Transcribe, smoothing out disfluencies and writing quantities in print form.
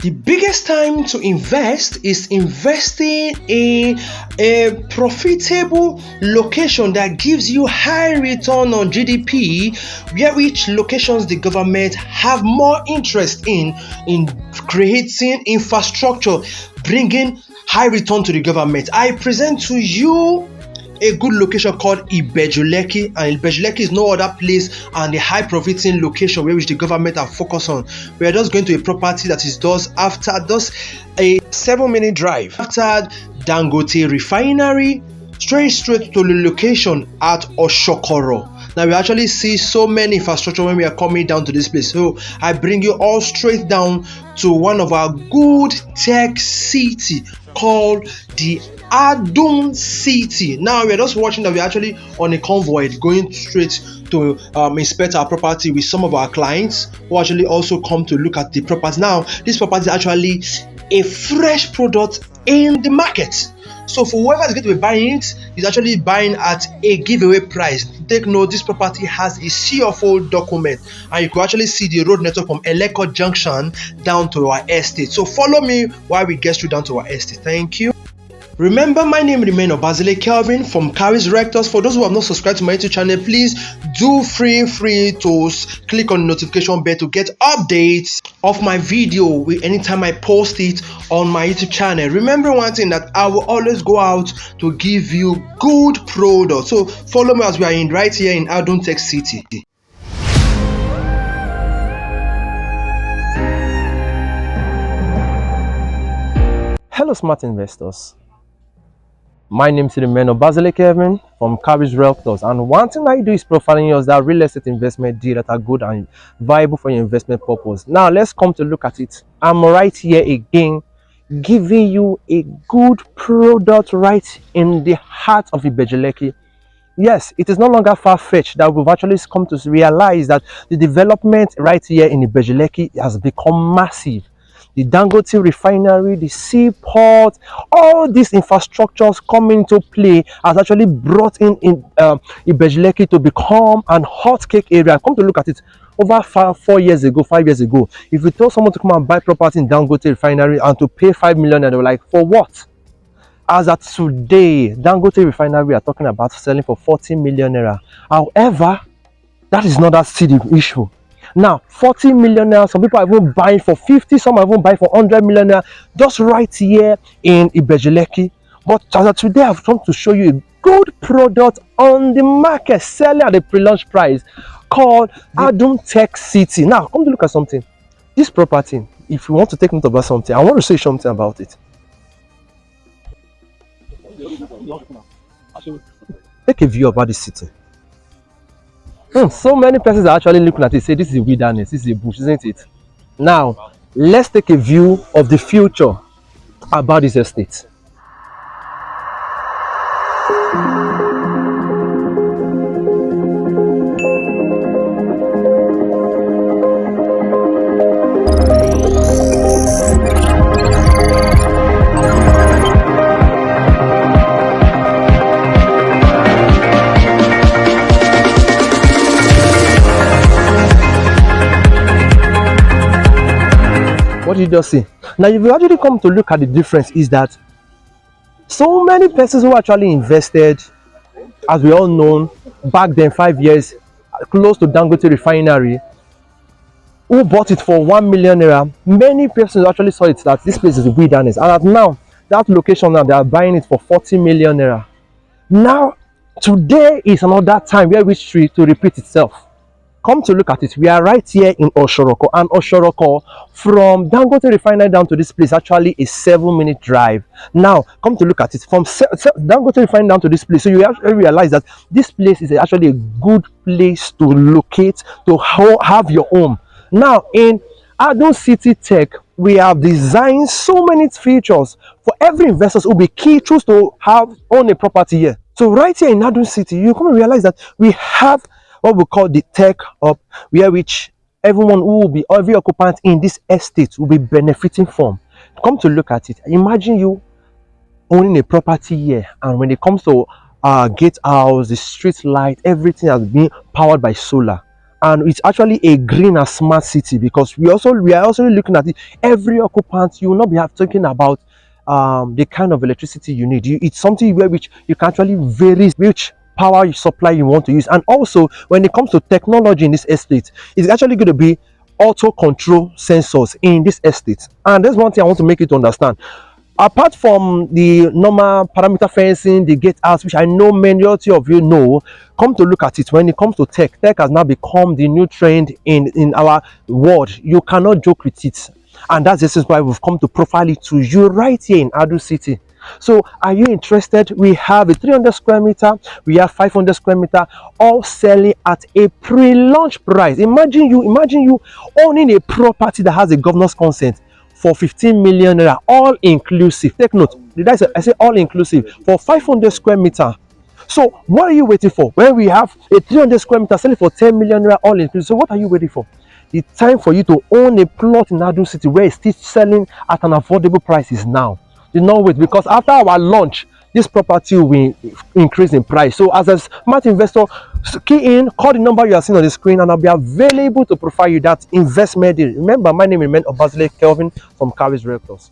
The biggest time to invest is investing in a profitable location that gives you high return on GDP, where which locations the government have more interest in creating infrastructure, bringing high return to the government. I present to you a good location called Ibejulekki, and Ibejulekki is no other place and a high profiting location where which the government are focused on. We are just going to a property that is just a 7-minute drive after Dangote refinery, straight to the location at Oshoroko. Now we actually see so many infrastructure when we are coming down to this place, so I bring you all straight down to one of our good tech city called the Adun City. Now we're just watching that we're actually on a convoy going straight to inspect our property with some of our clients who actually also come to look at the property. Now this property is actually a fresh product in the market, so for whoever is going to be buying it, is actually buying at a giveaway price. Take note, this property has a CFO document, and you can actually see the road network from Lekki Junction down to our estate. So follow me while we get straight down to our estate. Thank you. Remember, my name remains Ibejulekki from Caris Rectors. For those who have not subscribed to my YouTube channel, please do free to click on the notification bell to get updates of my video anytime I post it on my YouTube channel. Remember one thing, that I will always go out to give you good products. So follow me as we are right here in ADUN Tech City. Hello, smart investors. My name is Ibejulekki from Caris Rectors, and one thing I do is profiling yours that real estate investment deals that are good and viable for your investment purpose. Now let's come to look at it. I'm right here again, giving you a good product right in the heart of Ibejulekki. Yes, it is no longer far-fetched that we've actually come to realize that the development right here in Ibejulekki has become massive. The Dangote refinery, the seaport, all these infrastructures coming into play has actually brought in Ibejulekki to become an hot cake area. Come to look at it, over 5 years ago, if you told someone to come and buy property in Dangote refinery and to pay 5 million, they were like, for what? As at today, Dangote refinery we are talking about selling for 40 million naira. However, that is not that silly issue. Now 40 million naira, some people are even buying for 50, some are even buying for 100 million naira, just right here in Ibejulekki. But as of today, I've come to show you a good product on the market, selling at a pre-launch price, called Adun Tech City. Now come to look at something. This property, if you want to take note about something, I want to say something about it. Take a view about this city. So many persons are actually looking at it, say this is a wilderness, this is a bush, isn't it? Now, let's take a view of the future about this estate. What did you just see? Now, if you actually come to look at the difference, is that so many persons who actually invested, as we all know, back then 5 years, close to Dangote refinery, who bought it for 1 million naira, many persons actually saw it that this place is a wilderness, and that now that location now they are buying it for 40 million naira. Now today is another time where history to repeat itself. Come to look at it, we are right here in Oshoroko, and Oshoroko from Dangote refinery down to this place actually a 7-minute drive. Now come to look at it, from Dangote refinery down to this place, so you actually realize that this place is actually a good place to locate, to have your home. Now in Adun City Tech, we have designed so many features for every investor who will choose to own a property here. So right here in Adun City, you come to realize that we have what we call the tech hub, where which everyone who will be, every occupant in this estate will be benefiting from. Come to look at it, imagine you owning a property here, and when it comes to gatehouse, the street light, everything has been powered by solar. and it's actually a green and smart city, because we are also looking at it. Every occupant, you will not be talking about the kind of electricity you need. It's something where which you can actually vary which power supply you want to use. And also, when it comes to technology in this estate, it's actually going to be auto control sensors in this estate. And there's one thing I want to make you to understand. Apart from the normal parameter fencing, the gate house, which I know majority of you know, come to look at it. When it comes to tech has now become the new trend in our world. You cannot joke with it, and that's this is why we've come to profile it to you right here in Adun City. So are you interested? We have a 300 square meter, we have 500 square meter, all selling at a pre-launch price. Imagine you owning a property that has a governor's consent for 15 million naira, all inclusive. Take note, did I say all inclusive for 500 square meter? So what are you waiting for? When we have a 300 square meter selling for 10 million naira, all inclusive, so what are you waiting for? It's time for you to own a plot in Adun City where it's still selling at an affordable price is now. Do not wait, because after our launch, this property will increase in price. So as a smart investor, key in, call the number you are seeing on the screen, and I'll be available to provide you that investment deal. Remember, my name is Ibejulekki from Caris Realtors.